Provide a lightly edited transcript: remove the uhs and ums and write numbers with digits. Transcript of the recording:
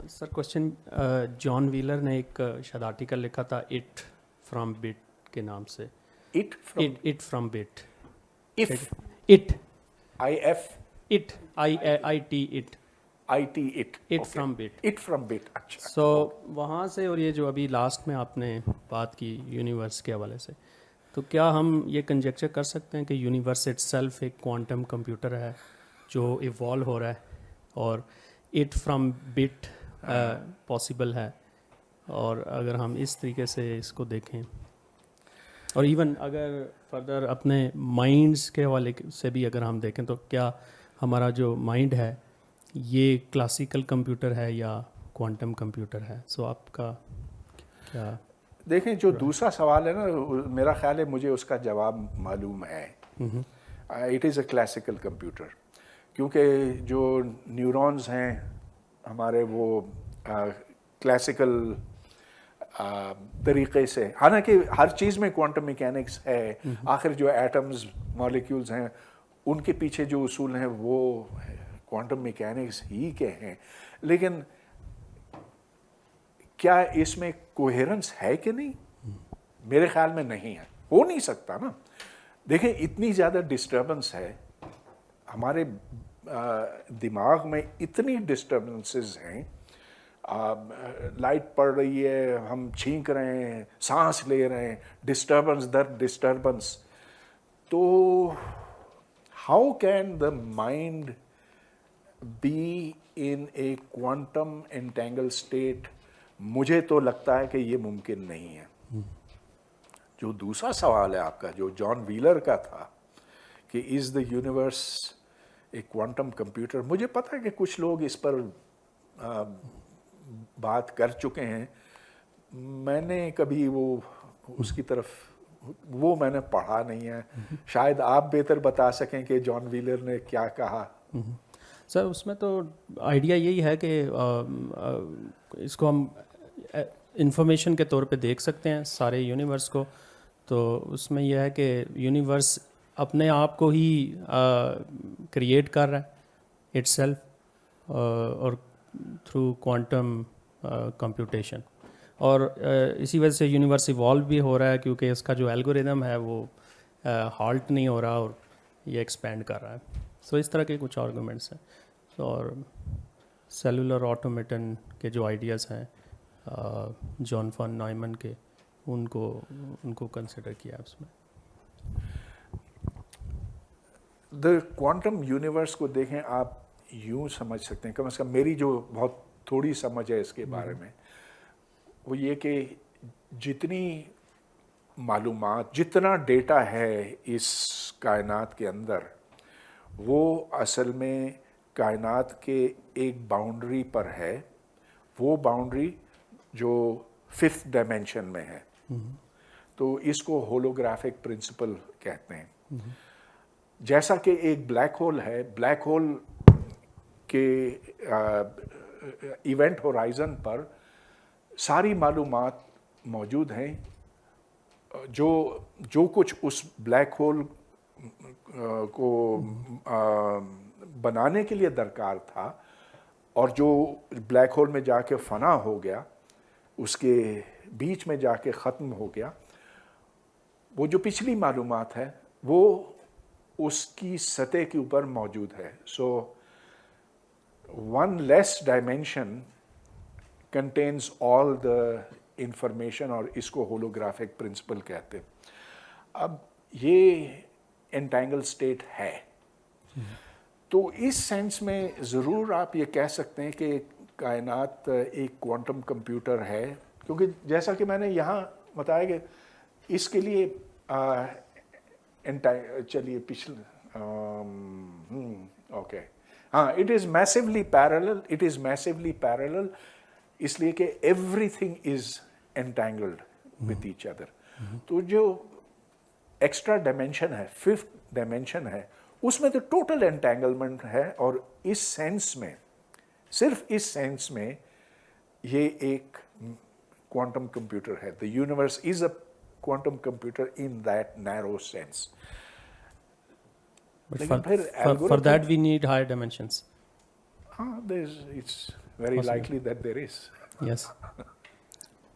سر question جان wheeler نے ایک شاید آرٹیکل لکھا تھا اٹ فرام بٹ کے نام سے. It from but it from but. اچھا. سو وہاں سے اور یہ جو ابھی لاسٹ میں آپ نے بات کی یونیورس کے حوالے سے, تو کیا ہم یہ کنجیکچر کر سکتے ہیں کہ یونیورس اٹ سیلف ایک کوانٹم کمپیوٹر ہے جو ایوالو ہو رہا ہے, اور اٹ فرام بٹ پاسبل ہے؟ اور اگر ہم اس طریقے سے اس کو دیکھیں, اور ایون اگر فردر اپنے مائنڈس کے حوالے سے بھی اگر ہم دیکھیں, تو کیا ہمارا جو مائنڈ ہے یہ کلاسیکل کمپیوٹر ہے یا کوانٹم کمپیوٹر ہے؟ سو آپ کا کیا؟ دیکھیں, جو دوسرا سوال ہے نا, میرا خیال ہے مجھے اس کا جواب معلوم ہے. It is a classical computer, کیونکہ جو نیورونز ہیں ہمارے وہ کلاسیکل طریقے سے, حالانکہ ہر چیز میں کوانٹم میکینکس ہے, آخر جو ایٹمز مالیکیولز ہیں ان کے پیچھے جو اصول ہیں وہ کوانٹم میکینکس ہی کے ہیں, لیکن کیا اس میں کوہیرنس ہے کہ نہیں؟ میرے خیال میں نہیں ہے, ہو نہیں سکتا نا. دیکھیں, اتنی زیادہ ڈسٹربنس ہے ہمارے دماغ میں, اتنی ڈسٹربنسز ہیں, لائٹ پڑ رہی ہے, ہم چھینک رہے ہیں, سانس لے رہے ہیں, ڈسٹربنس در ڈسٹربنس. تو how can the mind be in a quantum entangle state? مجھے تو لگتا ہے کہ یہ ممکن نہیں ہے. جو دوسرا سوال ہے آپ کا, جو جان ویلر کا تھا کہ is the universe a quantum computer, مجھے پتہ ہے کہ کچھ لوگ اس پر بات کر چکے ہیں. میں نے کبھی وہ اس کی طرف وہ میں نے پڑھا نہیں ہے. شاید آپ بہتر بتا سکیں کہ جان ویلر نے کیا کہا. سر اس میں تو آئیڈیا یہی ہے کہ اس کو ہم انفارمیشن کے طور پہ دیکھ سکتے ہیں سارے یونیورس کو. تو اس میں یہ ہے کہ یونیورس اپنے آپ کو ہی کریٹ کر رہا ہے اٹ سیلف, اور تھرو کوانٹم کمپیوٹیشن, اور اسی وجہ سے یونیورس ایوالو بھی ہو رہا ہے کیونکہ اس کا جو الگوریدم ہے وہ ہالٹ نہیں ہو رہا اور یہ ایکسپینڈ کر رہا ہے. سو اس طرح کے کچھ آرگومنٹس ہیں. اور سیلولر آٹومیٹن کے جو آئیڈیاز ہیں جان فان نائمن کے, ان کو کنسیڈر کیا اس میں. دا کوانٹم یونیورس کو دیکھیں, آپ یوں سمجھ سکتے ہیں, کم از کم میری جو بہت تھوڑی سمجھ ہے اس کے بارے میں, وہ یہ کہ جتنی معلومات, جتنا ڈیٹا ہے اس کائنات کے اندر, وہ اصل میں کائنات کے ایک باؤنڈری پر ہے. وہ باؤنڈری جو 5th ڈائمینشن میں ہے, تو اس کو ہولوگرافک پرنسپل کہتے ہیں. جیسا کہ ایک بلیک ہول ہے, بلیک ہول کے ایونٹ ہورائزن پر ساری معلومات موجود ہیں. جو کچھ اس بلیک ہول کو بنانے کے لیے درکار تھا, اور جو بلیک ہول میں جا کے فنا ہو گیا, اس کے بیچ میں جا کے ختم ہو گیا, وہ جو پچھلی معلومات ہے وہ اس کی سطح کے اوپر موجود ہے. So one less dimension contains all the information, اور اس کو ہولوگرافک پرنسپل کہتے ہیں. اب یہ انٹینگل اسٹیٹ ہے, تو اس سینس میں ضرور آپ یہ کہہ سکتے ہیں کہ کائنات ایک کوانٹم کمپیوٹر ہے, کیونکہ جیسا کہ میں نے یہاں بتایا کہ اس کے لیے چلیے پچھلے اوکے, ہاں, اٹ از میسولی پیرلل, اس لیے کہ everything is entangled with each other. تو جو ایکسٹرا ڈائمینشن ہے, 5th ڈائمینشن ہے, اس میں تو ٹوٹل انٹینگلمنٹ ہے. اور اس سینس میں, صرف اس سینس میں, یہ ایک کوانٹم کمپیوٹر ہے. The universe is a quantum computer in that narrow sense. But for that we need higher dimensions. ہاں, it's very likely that there is. Yes.